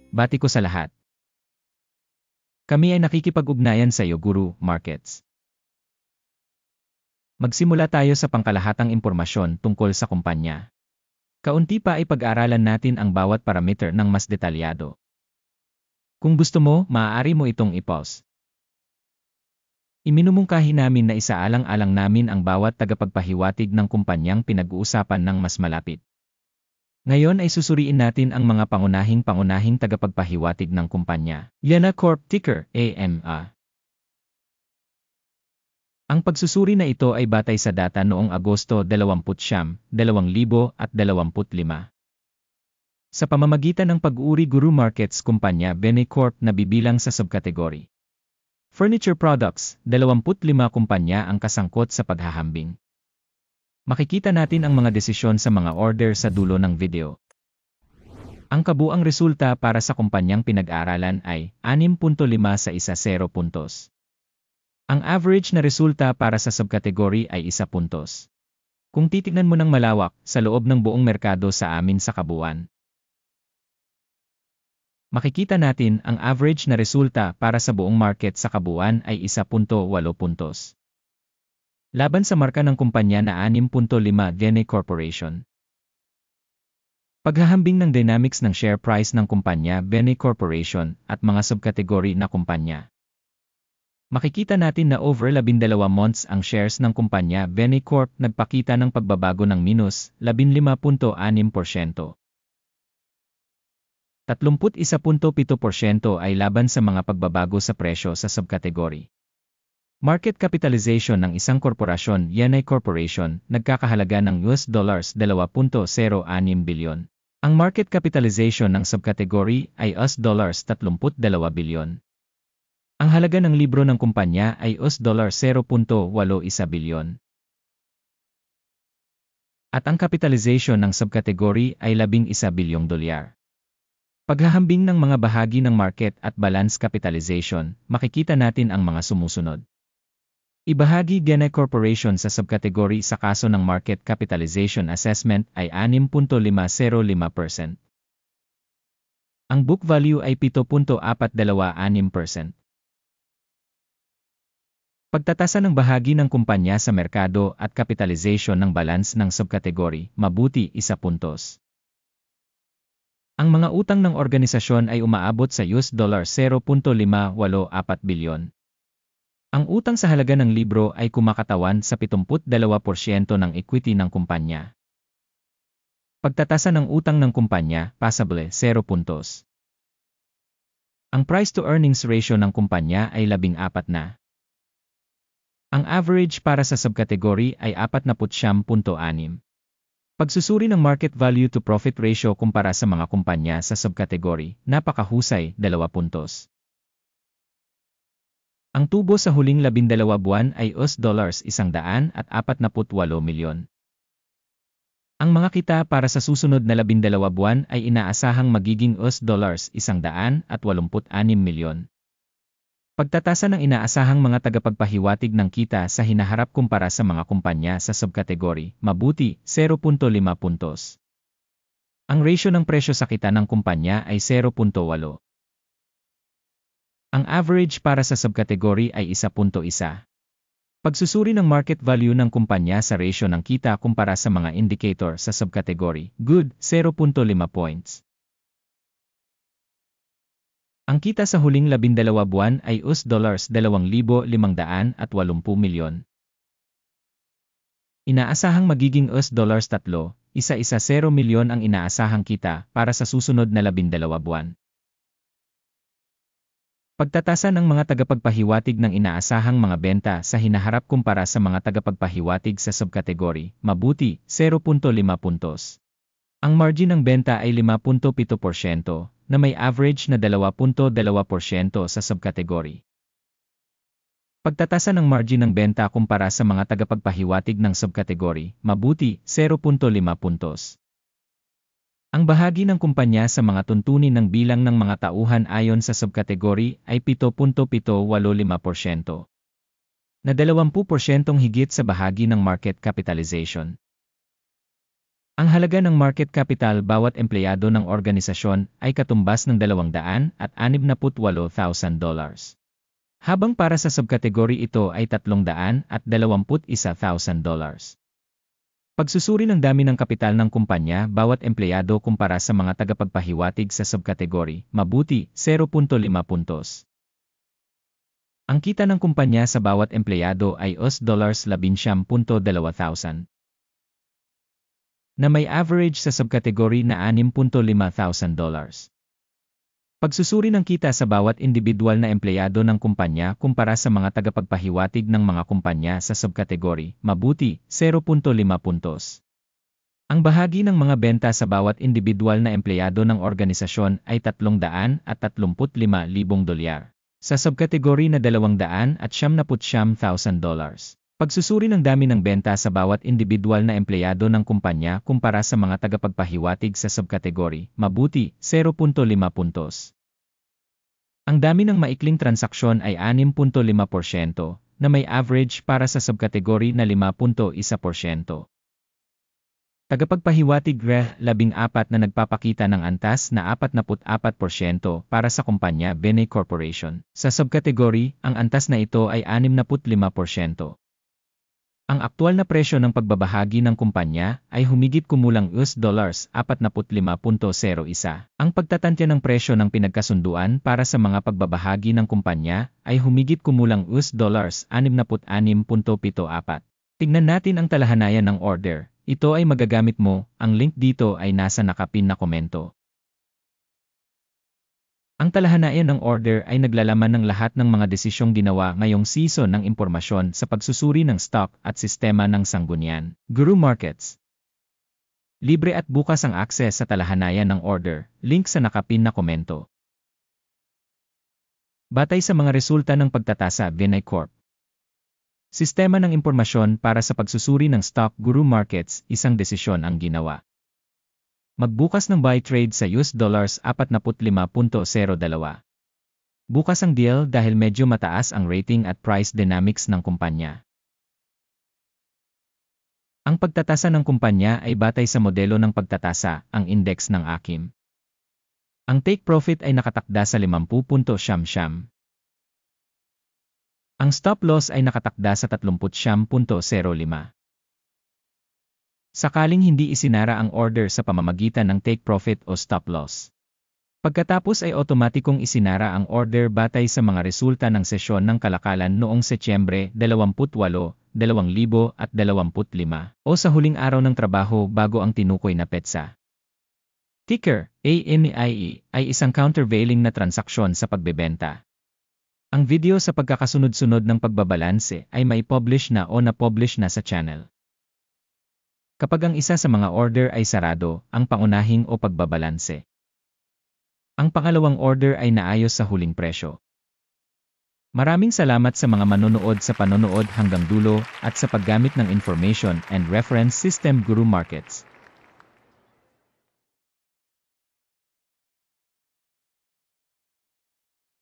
bati ko sa lahat. Kami ay nakikipag-ugnayan sa iyo, Guru Markets. Magsimula tayo sa pangkalahatang impormasyon tungkol sa kumpanya. Kaunti pa ay pag-aralan natin ang bawat parameter ng mas detalyado. Kung gusto mo, maaari mo itong i-pause. Iminumungkahi namin na isaalang-alang namin ang bawat tagapagpahiwatig ng kumpanyang pinag-uusapan ng mas malapit. Ngayon ay susuriin natin ang mga pangunahing tagapagpahiwatig ng kumpanya. Yana Corp ticker AMA. Ang pagsusuri na ito ay batay sa data noong Agosto 29, 2025. Sa pamamagitan ng pag-uri Guru Markets kumpanya Bene Corp na bibilang sa subkategory. Furniture Products, 25 kumpanya ang kasangkot sa paghahambing. Makikita natin ang mga desisyon sa mga order sa dulo ng video. Ang kabuang resulta para sa kumpanyang pinag-aralan ay 6.5 sa 10 puntos. Ang average na resulta para sa subkategory ay 1 puntos. Kung titignan mo ng malawak sa loob ng buong merkado sa amin sa kabuuan, makikita natin ang average na resulta para sa buong market sa kabuuan ay 1.8 puntos. Laban sa marka ng kumpanya na 6.5 Bene Corporation. Paghahambing ng dynamics ng share price ng kumpanya Bene Corporation at mga subkategory na kumpanya. Makikita natin na over 12 months ang shares ng kumpanya Bene Corp nagpakita ng pagbabago ng minus 15.6%. 31.7% ay laban sa mga pagbabago sa presyo sa subkategory. Market capitalization ng isang korporasyon, Yanai Corporation, nagkakahalaga ng $2.06 bilyon. Ang market capitalization ng subkategory ay $32 bilyon. Ang halaga ng libro ng kumpanya ay $0.81 bilyon. At ang capitalization ng subkategory ay $11 bilyong. Paghahambing ng mga bahagi ng market at balance capitalization, makikita natin ang mga sumusunod. Ibahagi Yanai Corporation sa subkategory sa kaso ng market capitalization assessment ay 6.505%. Ang book value ay 7.426%. Pagtatasa ng bahagi ng kumpanya sa merkado at capitalization ng balance ng subkategory, mabuti 1 puntos. Ang mga utang ng organisasyon ay umaabot sa $0.584 bilyon. Ang utang sa halaga ng libro ay kumakatawan sa 72% ng equity ng kumpanya. Pagtatasa ng utang ng kumpanya, passable, 0 puntos. Ang price-to-earnings ratio ng kumpanya ay 14 na. Ang average para sa subkategory ay 49.6. Pagsusuri ng market value to profit ratio kumpara sa mga kumpanya sa subkategory, napakahusay, 2 puntos. Ang tubo sa huling 12 buwan ay $148 milyon. Ang mga kita para sa susunod na 12 buwan ay inaasahang magiging $186 milyon. Pagtatasa ng inaasahang mga tagapagpahiwatig ng kita sa hinaharap kumpara sa mga kumpanya sa subkategory, mabuti, 0.5 puntos. Ang ratio ng presyo sa kita ng kumpanya ay 0.8. Ang average para sa subkategory ay 1.1. Pagsusuri ng market value ng kumpanya sa ratio ng kita kumpara sa mga indicator sa subkategory, good, 0.5 points. Ang kita sa huling 12 buwan ay $2,580 milyon. Inaasahang magiging $3.10 milyon ang inaasahang kita para sa susunod na 12 buwan. Pagtatasa ng mga tagapagpahiwatig ng inaasahang mga benta sa hinaharap kumpara sa mga tagapagpahiwatig sa subkategory, mabuti, 0.5 puntos. Ang margin ng benta ay 5.7%, na may average na 2.2% sa subkategory. Pagtatasa ng margin ng benta kumpara sa mga tagapagpahiwatig ng subkategory, mabuti, 0.5 puntos. Ang bahagi ng kumpanya sa mga tuntunin ng bilang ng mga tauhan ayon sa subkategory ay 7.785%. Na 20% higit sa bahagi ng market capitalization. Ang halaga ng market capital bawat empleyado ng organisasyon ay katumbas ng $268,000. Habang para sa subkategory ito ay $321,000. Pagsusuri ng dami ng kapital ng kumpanya bawat empleyado kumpara sa mga tagapagpahiwatig sa subkategory, mabuti, 0.5 puntos. Ang kita ng kumpanya sa bawat empleyado ay $11.2,000 na may average sa subkategory na $6,500. Pagsusuri ng kita sa bawat individual na empleyado ng kumpanya kumpara sa mga tagapagpahiwatig ng mga kumpanya sa subkategory, mabuti, 0.5 puntos. Ang bahagi ng mga benta sa bawat individual na empleyado ng organisasyon ay $335,000 sa subkategory na $279,000. Pagsusuri ng dami ng benta sa bawat individual na empleyado ng kumpanya kumpara sa mga tagapagpahiwatig sa subkategory, mabuti, 0.5 puntos. Ang dami ng maikling transaksyon ay 6.5% na may average para sa subkategory na 5.1%. Tagapagpahiwatig 14 na nagpapakita ng antas na 44% para sa kumpanya Bene Corporation. Sa subkategory, ang antas na ito ay 65%. Ang aktual na presyo ng pagbabahagi ng kumpanya ay humigit kumulang $45.01. Ang pagtatantya ng presyo ng pinagkasunduan para sa mga pagbabahagi ng kumpanya ay humigit kumulang $66.74. Tingnan natin ang talahanayan ng order. Ito ay magagamit mo, ang link dito ay nasa nakapin na komento. Ang talahanayan ng order ay naglalaman ng lahat ng mga desisyong ginawa ngayong season ng impormasyon sa pagsusuri ng stock at sistema ng sanggunian. Guru Markets. Libre at bukas ang akses sa talahanayan ng order, link sa nakapin na komento. Batay sa mga resulta ng pagtatasa Bene Corp. Sistema ng impormasyon para sa pagsusuri ng stock Guru Markets, isang desisyon ang ginawa. Magbukas ng buy trade sa $45.02. Bukas ang deal dahil medyo mataas ang rating at price dynamics ng kumpanya. Ang pagtatasa ng kumpanya ay batay sa modelo ng pagtatasa, ang index ng AKIM. Ang take profit ay nakatakda sa 50.70. Ang stop loss ay nakatakda sa 30.05. Sakaling hindi isinara ang order sa pamamagitan ng take profit o stop loss. Pagkatapos ay otomatikong isinara ang order batay sa mga resulta ng sesyon ng kalakalan noong Setyembre 28, 2025 o sa huling araw ng trabaho bago ang tinukoy na petsa. Ticker, AMIE, ay isang countervailing na transaksyon sa pagbebenta. Ang video sa pagkakasunod-sunod ng pagbabalanse ay mai-publish na o na-publish na sa channel. Kapag ang isa sa mga order ay sarado, ang pangunahing o pagbabalanse. Ang pangalawang order ay naayos sa huling presyo. Maraming salamat sa mga manonood sa panonood hanggang dulo at sa paggamit ng Information and Reference System Guru Markets.